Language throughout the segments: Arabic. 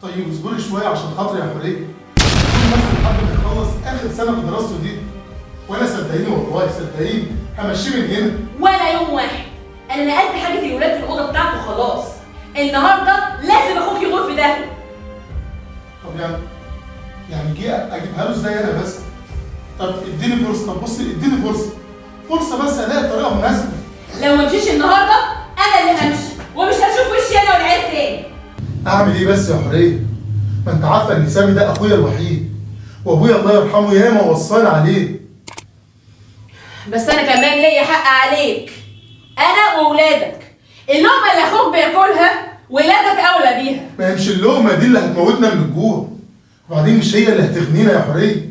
طيب اصبري شويه عشان خاطري يا حوريه. بس لحد ما يخلص اخر سنه في دراسته دي، وانا صدقيني والله صدقيني همشيه من هنا. ولا يوم واحد. انا نقلت حاجه الولاد في الاوضه بتاعته خلاص. النهارده لازم اخوك يغور في ده. طب يعني جه اجيبها له ازاي انا بس؟ طب اديني فرصه، طب بصي اديني فرصه بس الاقي طريقه مناسبه. لو ما مشيش النهارده انا اللي همشي ومش هشوف وشي انا والعيال تاني. اعمل ايه بس يا حوريه؟ ما انت عارفه ان سامي ده اخويا الوحيد، وابويا الله يرحمه ياما وصاني عليه. بس انا كمان ليا حق عليك، انا واولادك. اللقمه اللي اخوك بياكلها ولادك اولى بيها. ما هي مش اللقمه دي اللي هتموتنا من الجوع، وبعدين مش هي اللي هتغنينا يا حوريه.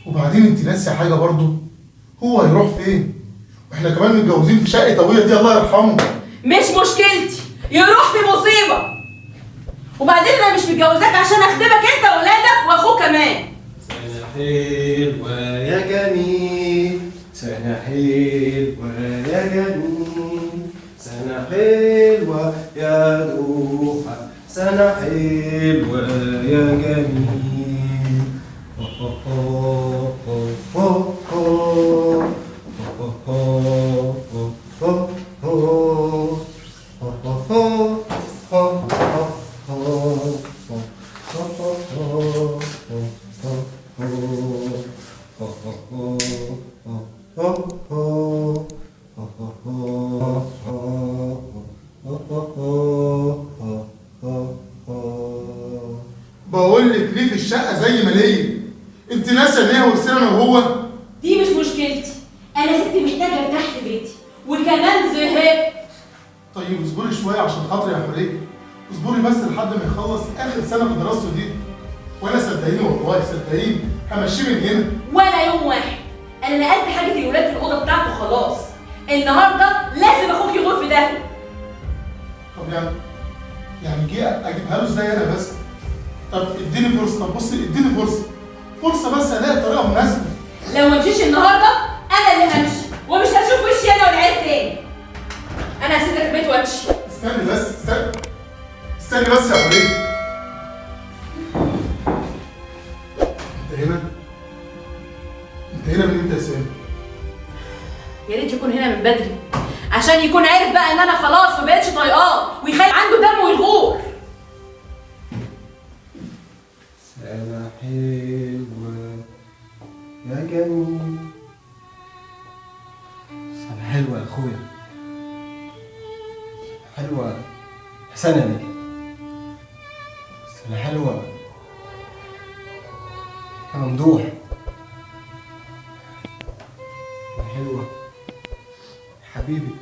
وبعدين انت ناسيه حاجه برضه، هو هيروح فين؟ واحنا كمان متجوزين في شقه ابويا دي الله يرحمه. مش مشكلتي، يروح في مصيبه. وبعدين انا مش متجوزاك عشان اخدمك انت واولادك واخوك كمان. سنة حلوة يا جميل، سنة حلوة يا جميل، سنة حلوة يا دوحة، سنة حلوة يا جميل. بقول لك ليه في الشقه زي ما ليا؟ انت ناسيه ان هي ورثنا انا وهو؟ دي مش مشكلتي، انا ست محتاجه ارتاح في بيتي وكمان زهقت. طيب اصبري شويه عشان خاطري يا حوريه. اصبري بس لحد ما يخلص اخر سنه في دراسته دي، وانا صدقيني والله صدقيني همشيه من هنا. ولا يوم واحد. انا نقلت حاجه الولاد في الاوضه بتاعته خلاص. النهارده لازم اخوك يغور في ده. طب يعني جه اجيبها له ازاي انا بس؟ طب اديني فرصه، طب بصي اديني فرصه بس الاقي طريقه مناسبه. لو ما مشيش النهارده انا اللي همشي ومش هشوف وشي انا والعيال تاني. انا هسيبك البيت وامشي. استني بس استني بس يا حوريه. انت هنا من امتى يا سامي؟ يا ريت يكون هنا من بدري عشان يكون عارف بقى ان انا خلاص ما بقتش طايقاه ويخلي عنده دم ويغور. سنة حلوة يا جميل، سنة حلوة يا أخويا، حلوة سنة دي، سنة حلوة يا ممدوح، سنة حلوة حبيبي.